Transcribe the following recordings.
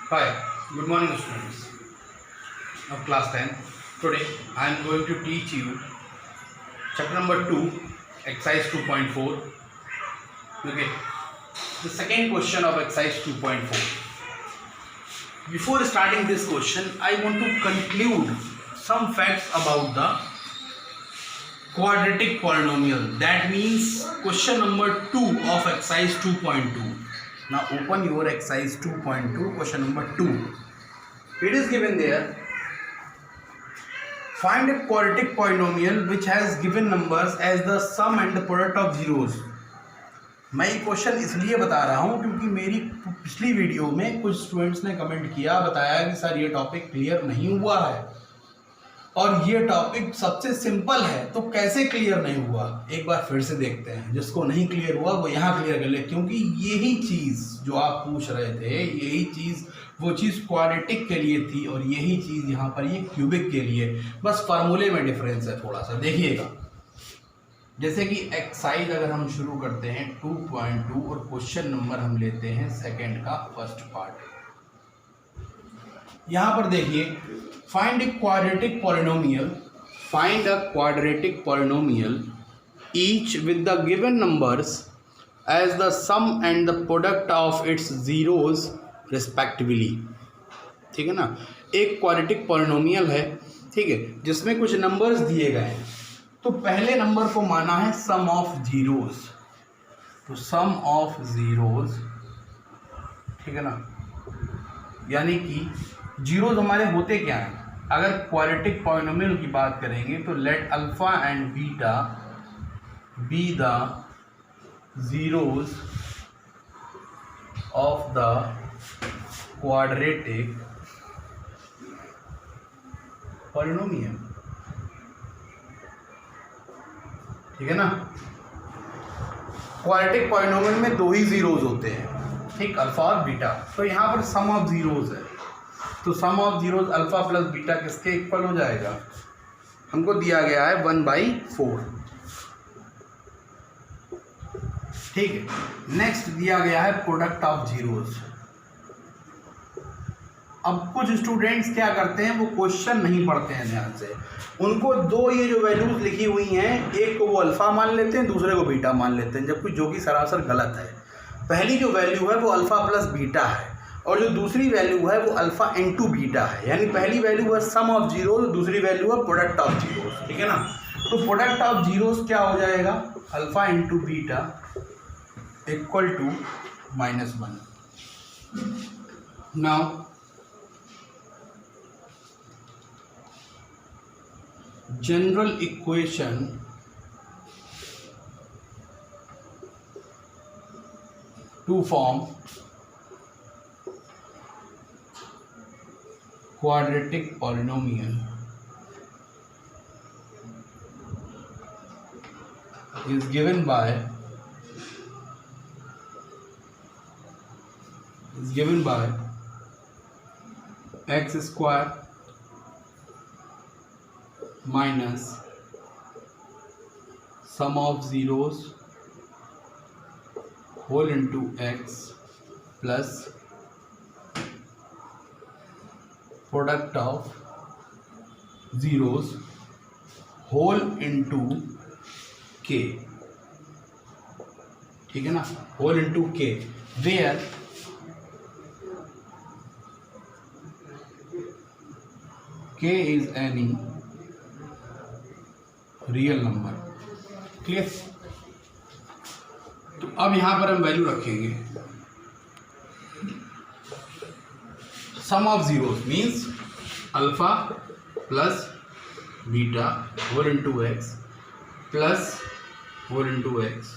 Hi, good morning students of class 10. Today I am going to teach you chapter number 2, exercise 2.4. Okay, the second question of exercise 2.4. Before starting this question, I want to conclude some facts about the quadratic polynomial. That means question number 2 of exercise 2.2. Now open your exercise 2.2, question number 2. It is given there. Find a quadratic polynomial which has given numbers as the sum and the product of zeros. मैं ये question इसलिए बता रहा हूँ क्योंकि मेरी पिछली video में कुछ स्टूडेंट्स ने कमेंट किया, बताया कि सर ये टॉपिक क्लियर नहीं हुआ है और ये टॉपिक सबसे सिंपल है, तो कैसे क्लियर नहीं हुआ। एक बार फिर से देखते हैं, जिसको नहीं क्लियर हुआ वो यहाँ क्लियर कर ले, क्योंकि यही चीज़ जो आप पूछ रहे थे, यही चीज़ वो चीज़ क्वाड्रेटिक के लिए थी और यही चीज़ यहाँ पर ये क्यूबिक के लिए, बस फार्मूले में डिफरेंस है थोड़ा सा। देखिएगा, जैसे कि एक्सरसाइज अगर हम शुरू करते हैं 2.2 और क्वेश्चन नंबर हम लेते हैं सेकंड का फर्स्ट पार्ट। यहाँ पर देखिए, find a quadratic polynomial, find a quadratic polynomial each with the given numbers as the sum and the product of its zeroes respectively. ठीक है ना, एक क्वाड्रेटिक पॉलिनोमियल है, ठीक है, जिसमें कुछ नंबर्स दिए गए हैं। तो पहले नंबर को माना है सम ऑफ जीरोज, तो सम ऑफ जीरोज, ठीक है ना, यानी कि जीरोज हमारे होते क्या हैं। अगर क्वाड्रेटिक पॉलिनोमियल की बात करेंगे तो let alpha and beta be the zeros of the quadratic polynomial. ठीक है ना, क्वाड्रेटिक पॉलिनोमियल में दो ही जीरोज होते हैं, ठीक, अल्फा और बीटा। तो यहाँ पर सम ऑफ जीरोज है, तो sum of zeros alpha plus beta किसके इक्वल हो जाएगा, हमको दिया गया है 1/4। ठीक है, नेक्स्ट दिया गया है प्रोडक्ट ऑफ जीरोज। अब कुछ स्टूडेंट्स क्या करते हैं, वो क्वेश्चन नहीं पढ़ते हैं ध्यान से, उनको दो ये जो वैल्यूज लिखी हुई हैं, एक को वो अल्फा मान लेते हैं, दूसरे को बीटा मान लेते हैं, जबकि जो कि सरासर गलत है। पहली जो वैल्यू है वो अल्फा प्लस बीटा है और जो दूसरी वैल्यू है वो अल्फा इनटू बीटा है। यानी पहली वैल्यू है सम ऑफ जीरोज, दूसरी वैल्यू है प्रोडक्ट ऑफ जीरोज। ठीक है ना, तो प्रोडक्ट ऑफ जीरोज क्या हो जाएगा, alpha into beta equal to -1। Now general equation to form quadratic polynomial is given by x square minus sum of zeros whole into x plus product of zeros whole into k। ठीक है ना, whole into k, where k is any real number. Clear. तो अब यहां पर हम value रखेंगे, sum of zeros means alpha plus beta whole into x plus whole into x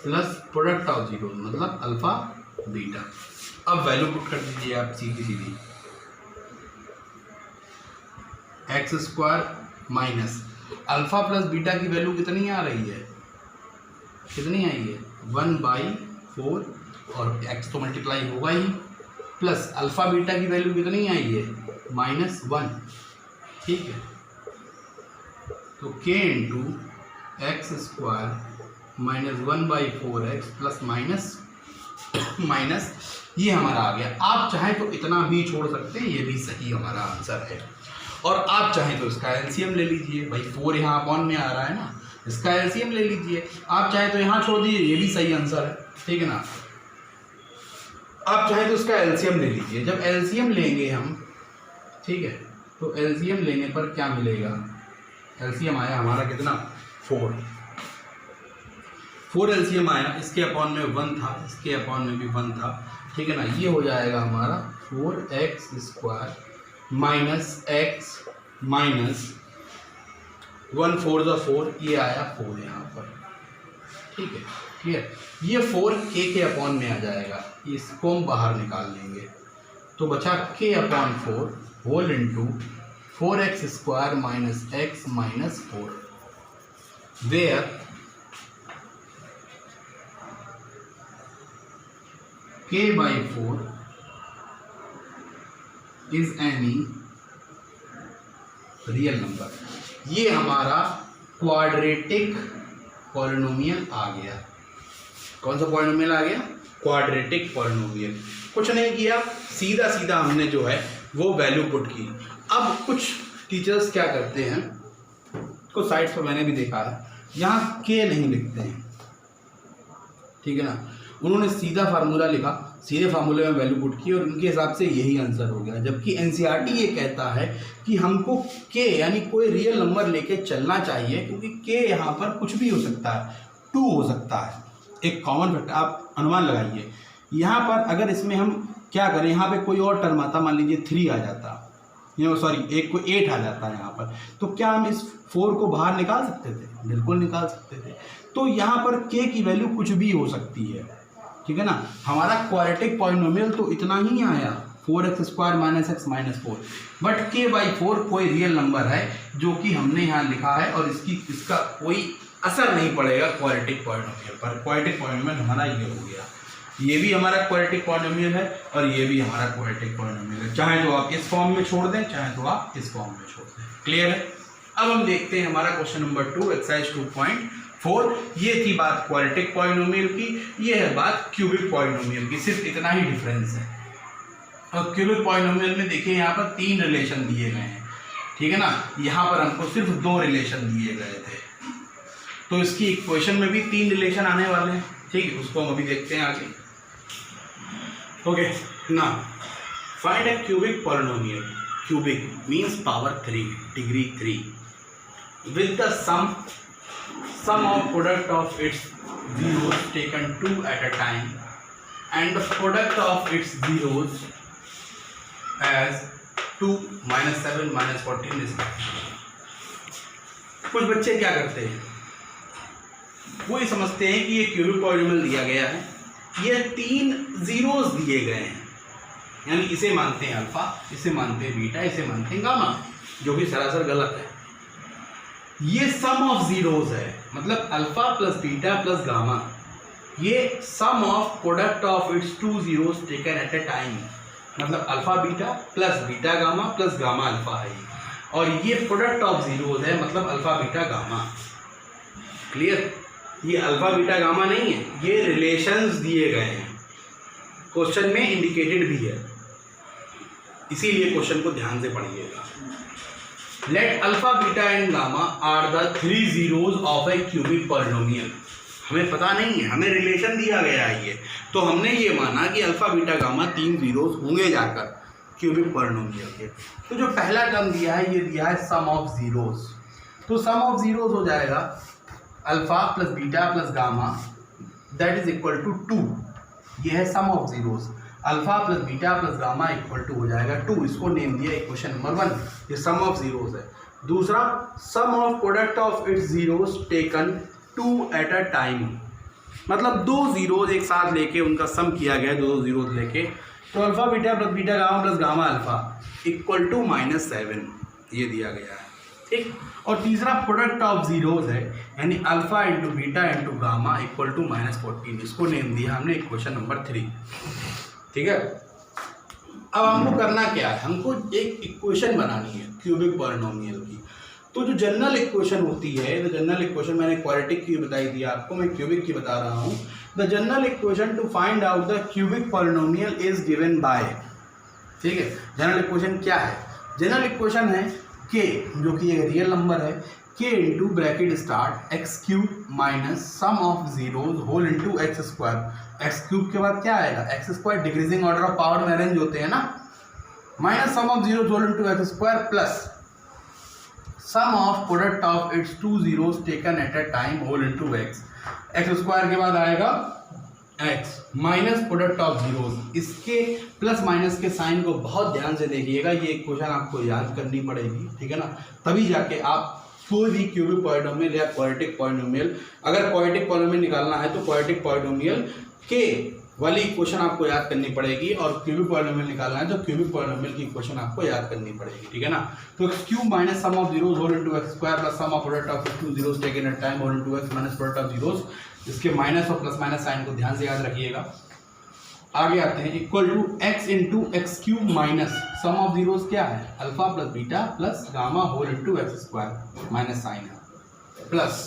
plus product of zero मतलब अल्फा बीटा। अब value put कर दीजिए आप सीधी सीधी, x square minus alpha plus beta की वैल्यू कितनी आ रही है, कितनी आई है 1/4 और x तो मल्टीप्लाई होगा ही, प्लस अल्फा बीटा की वैल्यू कितनी आई है -1। ठीक है, तो k into X square -1/4x plus minus ये हमारा आ गया। आप चाहें तो इतना भी छोड़ सकते हैं, ये भी सही हमारा आंसर है। और आप चाहें तो इसका एलसीएम ले लीजिए, भाई 4 यहाँ अपॉन में आ रहा है ना, इसका एलसीएम ले लीजिए। आप चाहें तो यहाँ छोड़ दीजिए, ये भी सही आंसर है, ठीक है ना। आप चाहें तो इसका एलसीएम ले लीजिए। जब एलसीएम लेंगे हम, ठीक है, तो एलसीएम लेने पर क्या मिलेगा, एलसीएम आया हमारा कितना 4 एलसीएम आया, इसके अपॉन में 1 था, इसके अपॉन में भी 1 था, ठीक है ना। ये हो जाएगा हमारा 4x² माइनस x माइनस 1 4 4, ये आया 4 यहाँ पर, ठीक है, क्लियर। ये 4 के अपॉन में आ जाएगा, इसको हम बाहर निकाल लेंगे, तो बचा k upon 4 whole into 4x² minus x minus 4, where k by 4 is any real number. ये हमारा क्वाड्रेटिक पॉलिनोमियल आ गया। कौन सा पॉलिनोमियल आ गया, क्वाड्रेटिक पॉलिनोमियल। कुछ नहीं किया, सीधा सीधा हमने जो है वो वैल्यू पुट की। अब कुछ टीचर्स क्या करते हैं, कुछ साइट्स पर मैंने भी देखा है, यहाँ के नहीं लिखते हैं, ठीक है ना। उन्होंने सीधा फार्मूला लिखा, सीधे फार्मूले में वैल्यू पुट की और उनके हिसाब से यही आंसर हो गया। जबकि एनसीईआरटी ये कहता है कि हमको के यानी कोई रियल नंबर लेके चलना चाहिए, क्योंकि के यहाँ पर कुछ भी हो सकता है, 2 हो सकता है, एक कॉमन फैक्टर। आप अनुमान लगाइए, यहाँ पर अगर इसमें हम क्या करें, यहाँ पे कोई और टर्म आता, मान लीजिए 3 आ जाता, सॉरी एक को 8 आ जाता है यहाँ पर, तो क्या हम इस 4 को बाहर निकाल सकते थे? बिल्कुल निकाल सकते थे। तो यहाँ पर के की वैल्यू कुछ भी हो सकती है, ठीक है ना। हमारा क्वाड्रेटिक पॉलिनोमियल तो इतना ही आया, 4x² minus x minus 4, but k by 4 कोई रियल नंबर है जो कि हमने यहाँ लिखा है और इसका कोई असर नहीं पड़ेगा क्वाड्रेटिक पॉलिनोमियल पर। क्वाड्रेटिक पॉलिनोमियल हमारा ये हो गया, ये भी हमारा क्वाड्रेटिक पॉलिनोमियल है और ये भी हमारा क्वाड्रेटिक पॉलिनोमियल है। चाहे तो आप इस फॉर्म में छोड़ दें, चाहे तो आप इस फॉर्म में छोड़ दें। क्लियर है। अब हम देखते हैं हमारा क्वेश्चन नंबर 2 एक्सरसाइज 2.4। ये थी बात क्वाड्रेटिक पॉलिनोमियल की, ये है बात क्यूबिक पॉलिनोमियल की, सिर्फ इतना ही डिफरेंस है। और क्यूबिक पॉलिनोमियल में देखिए यहाँ पर 3 रिलेशन दिए गए हैं, ठीक है ना। यहाँ पर हमको सिर्फ 2 रिलेशन दिए गए थे, तो इसकी इक्वेशन में भी 3 रिलेशन आने वाले हैं, ठीक है। उसको हम अभी देखते हैं आगे। ओके ना, find a cubic polynomial. Cubic means power 3, degree 3 with the sum of product of its zeros taken 2 at a time and the product of its zeros as 2, -7, -14 is। कुछ बच्चे क्या करते हैं, वो ये समझते हैं कि ये क्यूबिक पॉलिनोमियल दिया गया है, ये 3 जीरोस दिए गए हैं, यानी इसे मानते हैं अल्फा, इसे मानते हैं बीटा, इसे मानते हैं गामा, जो कि सरासर गलत है। ये सम ऑफ जीरोस है, मतलब alpha plus beta plus gamma, ये sum of product of its 2 zeros taken at a time, मतलब alpha beta plus beta gamma plus gamma alpha है। और ये प्रोडक्ट ऑफ जीरोस है, मतलब अल्फा बीटा गामा। क्लियर। ये अल्फा बीटा गामा नहीं है, ये रिलेशंस दिए गए हैं, क्वेश्चन में इंडिकेटेड भी है, इसीलिए क्वेश्चन को ध्यान से पढ़िएगा। Let alpha beta and gamma are the 3 zeros of a cubic polynomial. हमें पता नहीं है, हमें रिलेशन दिया गया है ये, तो हमने ये माना कि अल्फा बीटा गामा 3 जीरोस होंगे जाकर क्यूबिक पॉलिनोमियल के। तो जो पहला टर्म दिया है, ये दिया है सम ऑफ जीरोस, तो सम ऑफ जीरोस हो जाएगा alpha plus beta plus gamma that is equal to 2। ये है sum of zeros, alpha plus beta plus gamma equal to हो जाएगा 2। इसको नेम दिया इक्वेशन नंबर 1, ये सम ऑफ जीरोस है। दूसरा sum of product of its zeros taken 2 at a time, मतलब 2 जीरोस एक साथ लेके उनका सम किया गया, 2 जीरोस लेके, तो alpha beta plus gamma alpha equal to -7, ये दिया गया है, ठीक। और तीसरा प्रोडक्ट ऑफ जीरोस है, यानी alpha into beta into gamma equal to -14, इसको नेम दिया हमने इक्वेशन नंबर 3, ठीक है। अब हमको करना क्या है, हमको एक इक्वेशन बनानी है क्यूबिक पॉलिनोमियल की। तो जो जनरल इक्वेशन होती है, तो जनरल इक्वेशन मैंने क्वाड्रेटिक की बताई थी आपको, मैं क्यूबिक की बता रहा हूँ। The general equation two find out the cubic polynomial is given bye, ठीक है। जनरल इक्वेशन क्या है? जनरल इक्वेशन है k, जो कि एक रियल नंबर है, k into bracket start X cube minus sum of zeros whole into X square. X cube के बाद क्या आएगा? X square, decreasing order of power में अरेंज होते हैं ना, minus sum of zeros whole into X square plus sum of product of its two zeros taken at a time whole into X. X square के बाद आएगा x minus product of zeros. इसके plus minus के sign को बहुत ध्यान से देखिएगा, ये क्वेश्चन आपको याद करनी पड़ेगी, ठीक है ना, तभी जाके आप कोई भी क्यूबिक पॉलिनोमियल या क्वाड्रेटिक पॉलिनोमियल, अगर क्वाड्रेटिक पॉलिनोमियल निकालना है तो क्वाड्रेटिक पॉलिनोमियल के वाली इक्वेशन आपको याद करनी पड़ेगी, और क्यूबिक पॉलिनोमियल निकालना है तो क्यूबिक पॉलिनोमियल की इक्वेशन आपको याद करनी पड़ेगी, ठीक है ना। तो X cube minus sum of zeros whole into X square plus sum of product of two zeros taken at time whole into X minus product of zeros. इसके माइनस और प्लस माइनस साइन को ध्यान से याद रखिएगा। आगे आते हैं, equal to X into x cube minus sum of zeros क्या है? Alpha plus beta plus gamma whole into X square, minus sign है, plus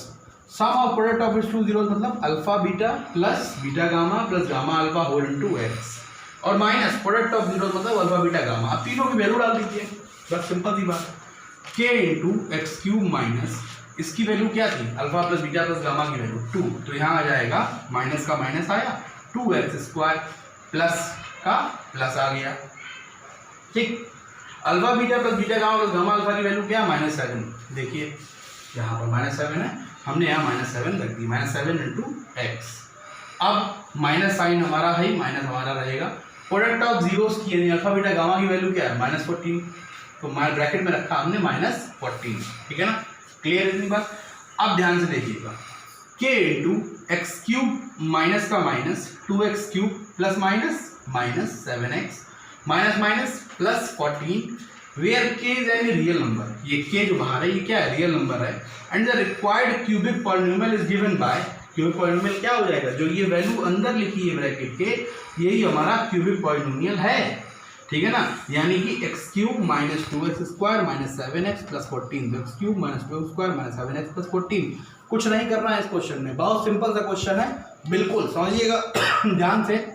sum of product of its two zeros मतलब alpha beta plus beta gamma plus gamma alpha whole into x, और minus product of zeros मतलब alpha beta gamma. आप तीनों की value डाल दीजिए, बस सिंपल सी बात। के इंटू एक्स क्यूब माइनस, इसकी वैल्यू क्या थी? Alpha plus beta plus gamma की वैल्यू 2, तो यहाँ आ जाएगा माइनस का माइनस आया, 2x स्क्वायर प्लस का प्लस आ गया, ठीक। Alpha beta plus beta gamma plus gamma alpha की वैल्यू क्या है? -7। देखिए यहाँ पर -7 है, हमने यहाँ -7 रख दी, -7 इंटू एक्स। अब माइनस साइन हमारा है, माइनस हमारा रहेगा। प्रोडक्ट ऑफ जीरोस की यानी अल्फा बीटा गामा की वैल्यू क्या है? -14, तो ब्रैकेट में रखा हमने -14, ठीक है ना। क्लियर इतनी बात? अब ध्यान से देखिएगा, k into x cube minus का minus 2x cube plus minus minus 7x minus minus plus 14, where k is any real number. ये k जो बाहर है ये क्या है? रियल नंबर है। And the required cubic polynomial is given by, cubic polynomial क्या हो जाएगा? जो ये वैल्यू अंदर लिखी है ब्रैकेट के, यही हमारा क्यूबिक पॉलिनोमियल है, ठीक है ना। यानी कि x cube minus 2x square minus 7x plus 14, तो X cube minus 2x square minus 7x plus 14। कुछ नहीं करना है इस क्वेश्चन में, बहुत सिंपल सा क्वेश्चन है, बिल्कुल समझिएगा ध्यान से।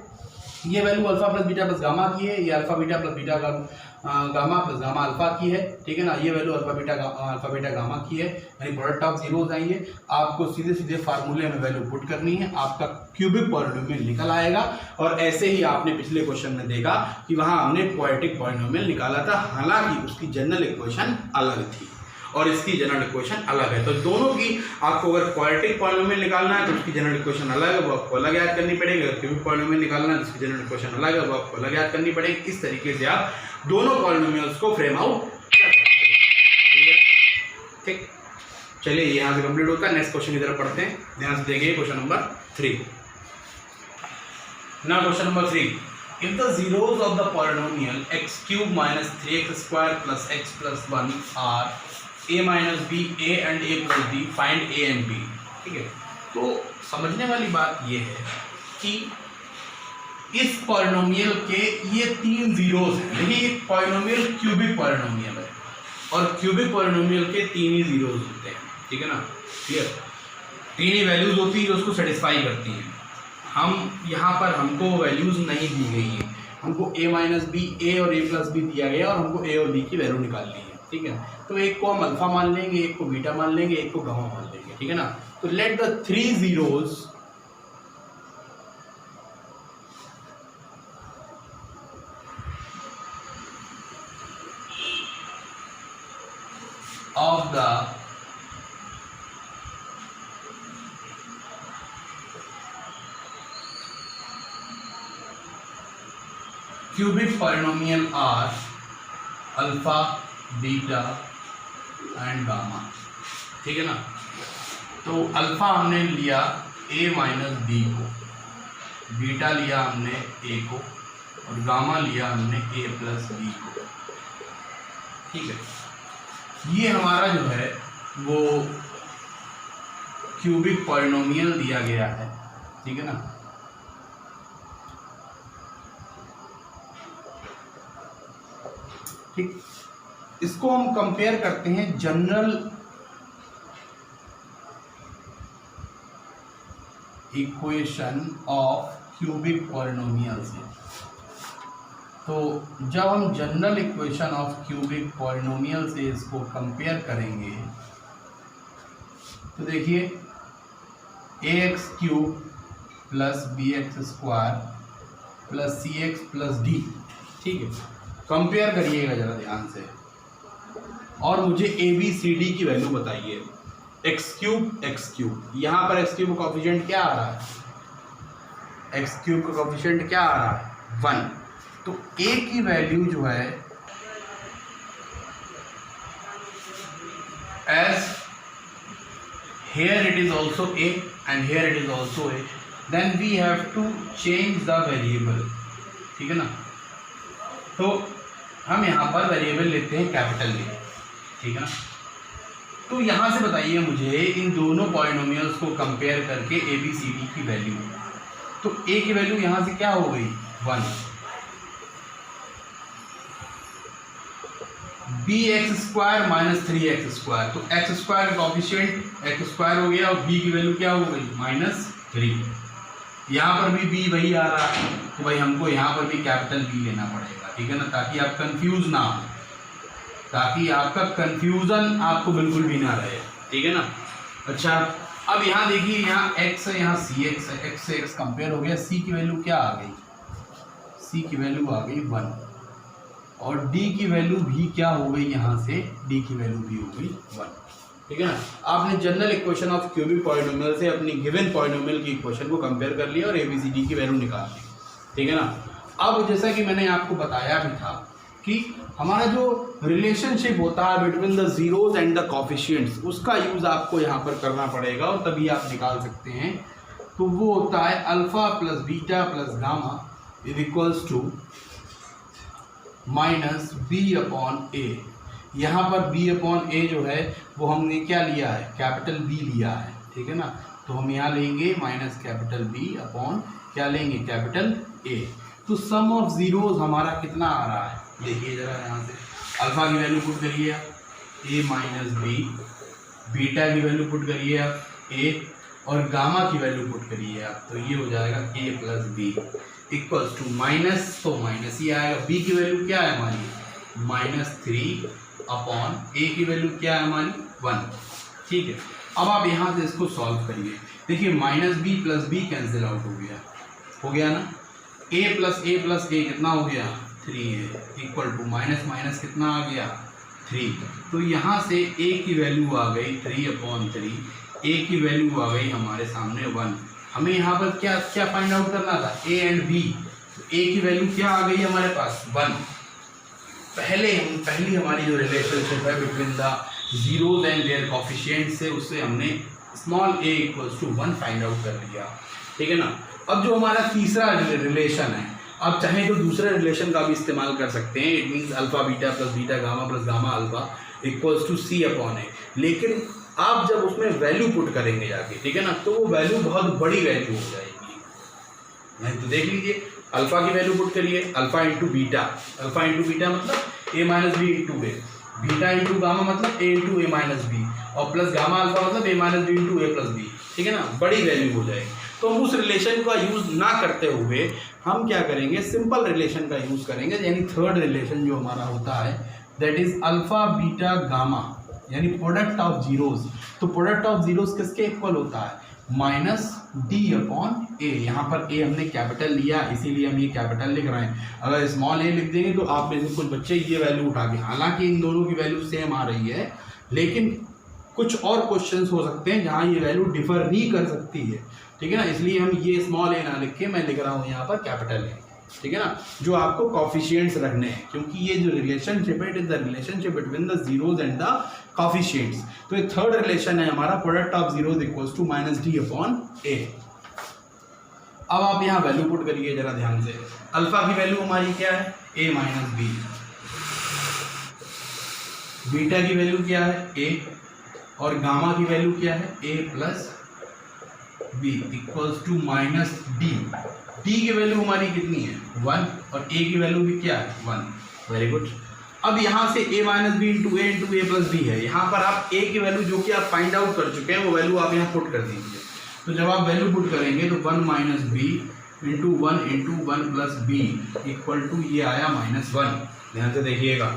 ये value alpha plus beta plus gamma की है, ये alpha beta plus beta gamma plus gamma alpha की है, ठीक है ना। ये वैल्यू अल्फा बीटा गामा की है, यानी प्रोडक्ट ऑफ जीरोज है। ये आपको सीधे सीधे फार्मूले में वैल्यू पुट करनी है, आपका क्यूबिक पॉलिनोमियल निकल आएगा। और ऐसे ही आपने पिछले क्वेश्चन में देखा कि वहाँ हमने क्वाड्रेटिक पॉलिनोमियल निकाला था, हालांकि उसकी जनरल इक्वेशन अलग थी और इसकी जनरल इक्वेशन अलग है। तो दोनों की आपको अगर क्वाड्रेटिक पॉलिनोमियल निकालना है तो उसकी जनरल इक्वेशन अलग है, वो आपको अलग याद करनी पड़ेगी। अगर क्यूबिक पॉलिनोमियल निकालना है तो उसकी जनरल इक्वेशन अलग है, वो आपको अलग याद करनी पड़ेगी। इस तरीके से आप दोनों पॉलिनोमियल्स को फ्रेम आउट कर सकते हैं, ठीक। चलिए यहाँ से कंप्लीट होता है, नेक्स्ट क्वेश्चन की तरफ पढ़ते हैं, ध्यान से देखिए question number 3। Now question number 3, if the zeros of the polynomial x cube minus 3x square plus x plus 1 are a minus b, a and a plus b, find a and b, ठीक है। तो समझने वाली बात ये है कि इस पॉलिनोमियल के ये 3 जीरोस हैं। देखिए ये पॉलिनोमियल क्यूबिक पॉलिनोमियल है और क्यूबिक पॉलिनोमियल के 3 ही जीरोस होते हैं, ठीक है ना, क्लियर। 3 ही वैल्यूज होती है जो उसको सेटिस्फाई करती हैं। हम यहाँ पर हमको वैल्यूज नहीं दी गई है, हमको a माइनस बी, ए और a प्लस बी दिया गया और हमको a और b की वैल्यू निकालनी है, ठीक है। तो एक को हम अल्फा मान लेंगे, एक को बीटा मान लेंगे, एक को गामा मान लेंगे, ठीक है ना। तो let the 3 zeros of the cubic polynomial are alpha, beta and gamma, ठीक है ना। तो अल्फा हमने लिया a माइनस बी को, बीटा लिया हमने a को और गामा लिया हमने a प्लस बी को, ठीक है। ये हमारा जो है वो क्यूबिक पॉलिनोमियल दिया गया है, ठीक है ना। ठीक, इसको हम कंपेयर करते हैं general equation of cubic polynomial से। तो जब हम general equation of cubic polynomial से इसको कंपेयर करेंगे तो देखिए ax cube plus bx square plus cx plus d, ठीक है, कंपेयर करिएगा ज़रा ध्यान से और मुझे a b c d की वैल्यू बताइए। x क्यूब, यहाँ पर x क्यूब का कोफिशिएंट क्या आ रहा है, x क्यूब का कोफिशिएंट क्या आ रहा है 1। तो a की वैल्यू जो है as here it is also a and here it is also a, then we have to change the variable, ठीक है ना। तो हम यहाँ पर वेरिएबल लेते हैं कैपिटल A, ठीक है ना। तो यहाँ से बताइए मुझे इन दोनों पॉलिनोमियल्स को कंपेयर करके ए बी सी डी की वैल्यू। तो a की वैल्यू यहाँ से क्या हो गई 1, bx square minus 3x square, तो x स्क्वायर का कोफिशिएंट x स्क्वायर हो गया और b की वैल्यू क्या हो गई -3। यहाँ पर भी b वही आ रहा है तो भाई हमको यहाँ पर भी कैपिटल B लेना पड़ेगा, ठीक है ना, ताकि आप कंफ्यूज ना हो, ताकि आपका कंफ्यूजन आपको बिल्कुल भी ना रहे, ठीक है ना। अच्छा अब यहाँ देखिए, यहाँ x है, यहाँ cx है, x से x कंपेयर हो गया, c की वैल्यू क्या आ गई, c की वैल्यू आ गई 1 और d की वैल्यू भी क्या हो गई, यहाँ से d की वैल्यू भी हो गई 1, ठीक है ना। आपने general equation of cubic polynomial से अपनी गिवन पॉलिनोमियल की इक्वेशन को कंपेयर कर लिया और ए बी सी डी की वैल्यू निकाल ली, ठीक है ना। अब जैसा कि मैंने आपको बताया भी था कि हमारा जो रिलेशनशिप होता है between the zeros and the coefficients, उसका यूज़ आपको यहाँ पर करना पड़ेगा और तभी आप निकाल सकते हैं। तो वो होता है alpha plus beta plus gamma is equals to minus b upon a. यहाँ पर बी अपॉन ए जो है वो हमने क्या लिया है, कैपिटल बी लिया है, ठीक है ना। तो हम यहाँ लेंगे माइनस कैपिटल बी अपॉन क्या लेंगे, कैपिटल ए। तो सम ऑफ जीरोज हमारा कितना आ रहा है, देखिए जरा यहाँ से, अल्फा की वैल्यू पुट करिए आप ए माइनस बी, बीटा की वैल्यू पुट करिए आप ए और गामा की वैल्यू पुट करिए आप, तो ये हो जाएगा a plus b equals to minus, तो माइनस ही आएगा। बी की वैल्यू क्या है हमारी -3 अपॉन ए की वैल्यू क्या है हमारी 1, ठीक है। अब आप यहाँ से इसको सॉल्व करिए, देखिए minus B plus B cancel out हो गया ना, ए प्लस ए कितना हो गया 3a equal to minus minus कितना आ गया 3। तो यहाँ से a की वैल्यू आ गई 3/3, a की वैल्यू आ गई हमारे सामने 1। हमें यहाँ पर क्या क्या फाइंड आउट करना था, a एंड b। तो a की वैल्यू क्या आ गई हमारे पास 1। पहली हमारी जो रिलेशनशिप है between the zeros and their coefficient से, उससे हमने small a equals to 1 find out कर लिया, ठीक है ना। अब जो हमारा तीसरा रिलेशन है, आप चाहें तो दूसरे रिलेशन का भी इस्तेमाल कर सकते हैं। It means alpha beta plus gamma alpha equals to c upon a. लेकिन आप जब उसमें वैल्यू पुट करेंगे जाके, ठीक है ना, तो वो वैल्यू बहुत बड़ी वैल्यू हो जाएगी। नहीं तो देख लीजिए, अल्फा की वैल्यू पुट करिए, अल्फा इंटू बीटा मतलब a minus B into A, beta into gamma मतलब a into A minus B, और प्लस गामा अल्फा मतलब a minus B into A plus B, ठीक है ना, बड़ी वैल्यू हो जाएगी। तो हम उस रिलेशन का यूज़ ना करते हुए हम क्या करेंगे, सिंपल रिलेशन का यूज़ करेंगे, यानी थर्ड रिलेशन जो हमारा होता है that is alpha beta gamma, यानी प्रोडक्ट ऑफ जीरोज। तो प्रोडक्ट ऑफ जीरोज किसके इक्वल होता है, माइनस डी अपॉन ए। यहाँ पर ए हमने कैपिटल लिया इसीलिए हम ये कैपिटल लिख रहे हैं। अगर स्मॉल ए लिख देंगे तो आप में से कुछ बच्चे ये वैल्यू उठा के, हालांकि इन दोनों की वैल्यू सेम आ रही है, लेकिन कुछ और क्वेश्चंस हो सकते हैं जहाँ ये वैल्यू डिफर नहीं कर सकती है, ठीक है ना। इसलिए हम ये स्मॉल ए ना लिख के मैं लिख रहा हूँ यहाँ पर कैपिटल ए, ठीक है ना, जो आपको कॉफिशिएंट्स रखने हैं, क्योंकि ये जो रिलेशनशिप है it is the relationship between the zeros and the coefficients. तो ये थर्ड रिलेशन है हमारा, product of zeros equals to minus d upon a. अब आप यहाँ वैल्यू पुट करिए जरा ध्यान से, अल्फा की वैल्यू हमारी क्या है ए माइनस बी, बीटा की वैल्यू क्या है ए, और गामा की वैल्यू क्या है a plus b equals to minus d. D की वैल्यू हमारी कितनी है 1 और ए की वैल्यू भी क्या है 1। Very good. अब यहाँ से a minus B into A plus B है, यहाँ पर आप a की वैल्यू जो कि आप फाइंड आउट कर चुके हैं वो वैल्यू आप यहाँ पुट कर दीजिए। तो जब आप वैल्यू पुट करेंगे तो 1 minus B into 1 plus B equal to ये आया -1। ध्यान से देखिएगा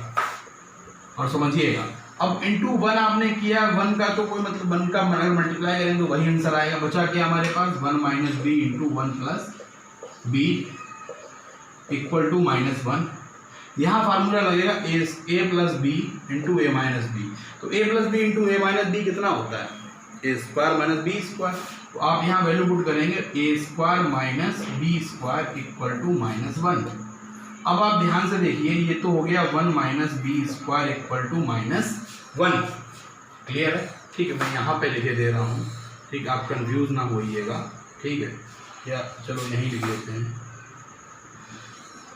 और समझिएगा। अब इंटू 1 आपने किया, 1 का तो कोई मतलब 1 का अगर मल्टीप्लाई करेंगे तो वही आंसर आएगा। बचा क्या हमारे पास 1 minus B into 1 plus B equal to -1। यहाँ फार्मूला लगेगा a plus b into A minus b. तो a plus b into A minus b कितना होता है? A square minus B square. तो आप यहाँ वैल्यू पुट करेंगे a square minus B square equal to -1। अब आप ध्यान से देखिए, ये तो हो गया 1 minus B square equal to -1। Clear है? ठीक है, मैं यहाँ पे लिखे दे रहा हूँ, ठीक, आप कंफ्यूज ना होइएगा, ठीक है, या चलो यहीं लिख लेते हैं।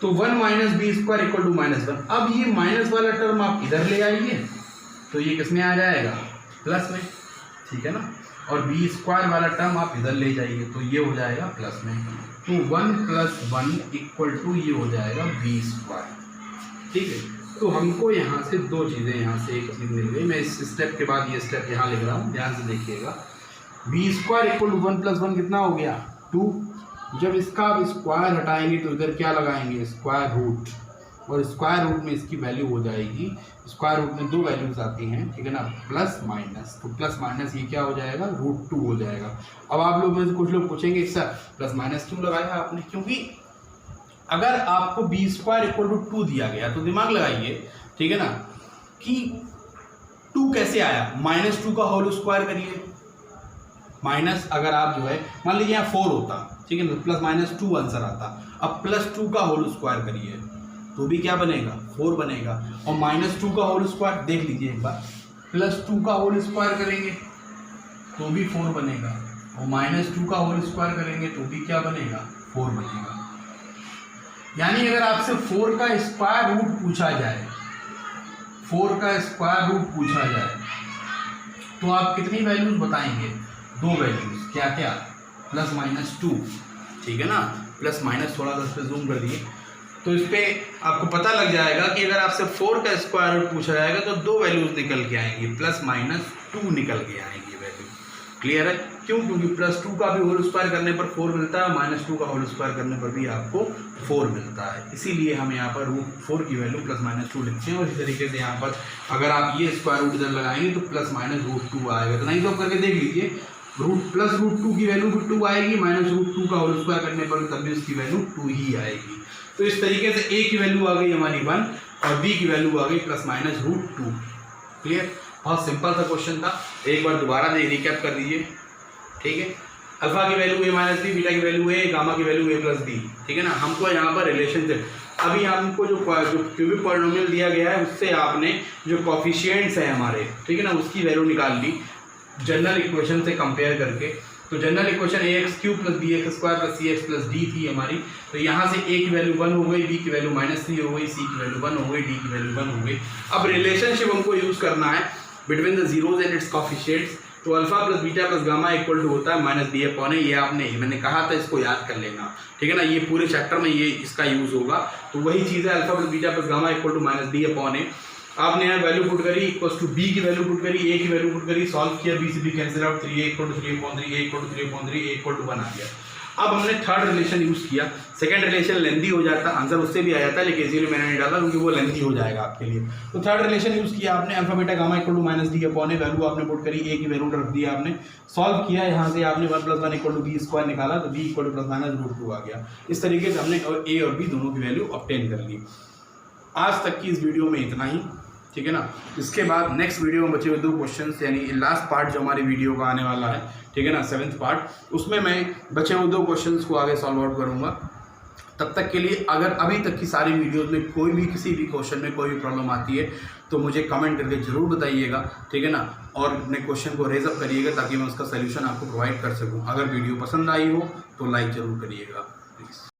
तो 1 minus B square equal to -1। अब ये माइनस वाला टर्म आप इधर ले आइए तो ये किस में आ जाएगा? प्लस में, ठीक है ना। और बी स्क्वायर वाला टर्म आप इधर ले जाइए तो ये हो जाएगा प्लस में। तो 1 प्लस 1 इक्वल टू ये हो जाएगा बी स्क्वायर, ठीक है। तो हमको यहाँ से दो चीज़ें, यहाँ से एक चीज़ मिल गई। मैं इस स्टेप के बाद ये स्टेप यहाँ लिख रहा हूँ, ध्यान से देखिएगा। B square equal to 1 plus 1 कितना हो गया? 2। जब इसका आप स्क्वायर हटाएंगे तो इधर क्या लगाएंगे? Square root. और स्क्वायर रूट में इसकी वैल्यू हो जाएगी, स्क्वायर रूट में 2 वैल्यूज आती हैं, ठीक है ना, प्लस माइनस। तो प्लस माइनस ये क्या हो जाएगा? √2 हो जाएगा। अब आप लोग में से कुछ लोग पूछेंगे सर प्लस माइनस क्यों लगाया आपने? क्योंकि अगर आपको बी स्क्वायर इक्वल टू 2 दिया गया तो दिमाग लगाइए, ठीक है ना, कि 2 कैसे आया? -2 का होल स्क्वायर करिए। माइनस अगर आप जो है मान लीजिए यहाँ 4 होता, ठीक है ना, प्लस -2 आंसर आता। अब +2 का होल स्क्वायर करिए तो भी क्या बनेगा? 4 बनेगा। और -2 का होल स्क्वायर देख लीजिए एक बार, +2 का होल स्क्वायर करेंगे तो भी 4 बनेगा। और -2 का होल स्क्वायर करेंगे तो भी क्या बनेगा? 4 बनेगा। यानी अगर आपसे 4 का स्क्वायर रूट पूछा जाए, 4 का स्क्वायर रूट पूछा जाए तो आप कितनी वैल्यूज बताएंगे? 2 वैल्यूज। क्या क्या? +-2, ठीक है ना, प्लस माइनस थोड़ा सा इस पर जूम कर दिए तो इस पर आपको पता लग जाएगा कि अगर आपसे 4 का स्क्वायर रूट पूछा जाएगा तो 2 वैल्यूज निकल के आएंगी, +-2 निकल के आएंगी वैल्यू। क्लियर है? क्यों? क्योंकि +2 का भी होल स्क्वायर करने पर 4 मिलता है, -2 का होल स्क्वायर करने पर भी आपको 4 मिलता है। इसीलिए हम यहाँ पर √4 की वैल्यू +-2 लिखते हैं। और इसी तरीके से यहाँ पर अगर आप ये स्क्वायर रूट इधर लगाएंगे तो ±√2 आएगा। तो नहीं तो करके देख लीजिए, +√2 की वैल्यू भी 2 आएगी, -√2 का होल स्क्वायर करने पर तब भी उसकी वैल्यू 2 ही आएगी। तो इस तरीके से ए की वैल्यू आ गई हमारी 1 और बी की वैल्यू आ गई +-√2। क्लियर? बहुत सिंपल सा क्वेश्चन था। एक बार दोबारा रिकैप कर दीजिए, ठीक है। अल्फा की value a minus B, beta की वैल्यू a, गामा की वैल्यू a प्लस बी, ठीक है ना। हमको यहाँ पर रिलेशनशिप, अभी हमको जो क्यूबिक पॉलिनोमियल दिया गया है उससे आपने जो कॉफिशिएंट्स हैं हमारे, ठीक है ना, उसकी वैल्यू निकाल ली जनरल इक्वेशन से कंपेयर करके। तो general equation ax³ + bx² + cx + d थी हमारी। तो यहाँ से a की वैल्यू 1 हो गई, b की वैल्यू -3 हो गई, c की वैल्यू 1 हो गई, d की वैल्यू 1 हो गई। अब रिलेशनशिप हमको यूज़ करना है between the zeros and its coefficients. तो alpha + beta + gamma equal to होता है -b/a। ये आपने, मैंने कहा था इसको याद कर लेना, ठीक है ना। ये पूरे चैप्टर में ये इसका यूज़ होगा। तो वही चीज़ है, alpha + beta + gamma equal to -b/a। आपने यहाँ वैल्यू पुट करी, इक्वल्स टू बी की वैल्यू पुट करी, ए की वैल्यू पुट करी, सॉल्व किया, बी से B cancel out, 3a = 3/3, a = 3/3, a = 1 आ गया। अब हमने थर्ड रिलेशन यूज़ किया। सेकंड रिलेशन लेंथी हो जाता, आंसर उससे भी आ जाता, लेकिन इसीलिए मैंने नहीं डाला क्योंकि वो लेंथी हो जाएगा आपके लिए। तो थर्ड रिलेशन यूज़ किया आपने, alpha beta gamma equal to -d/a, value आपने पुट करी, ए की वैल्यू रख दिया आपने, सॉल्व किया, यहाँ से आपने 1 + 1 = b² निकाला, तो b = ±√2 आ गया। इस तरीके से हमने ए और बी दोनों की वैल्यू ऑब्टेन कर ली। आज तक की इस वीडियो में इतना ही, ठीक है ना। इसके बाद नेक्स्ट वीडियो में बचे हुए 2 क्वेश्चंस, यानी लास्ट पार्ट जो हमारी वीडियो का आने वाला है, ठीक है ना, 7th पार्ट, उसमें मैं बचे हुए 2 क्वेश्चंस को आगे सॉल्व आउट करूंगा। तब तक के लिए अगर अभी तक की सारी वीडियोस में कोई भी किसी भी क्वेश्चन में कोई भी प्रॉब्लम आती है तो मुझे कमेंट करके ज़रूर बताइएगा, ठीक है ना। और अपने क्वेश्चन को रेज अप करिएगा ताकि मैं उसका सोल्यूशन आपको प्रोवाइड कर सकूँ। अगर वीडियो पसंद आई हो तो लाइक ज़रूर करिएगा प्लीज़।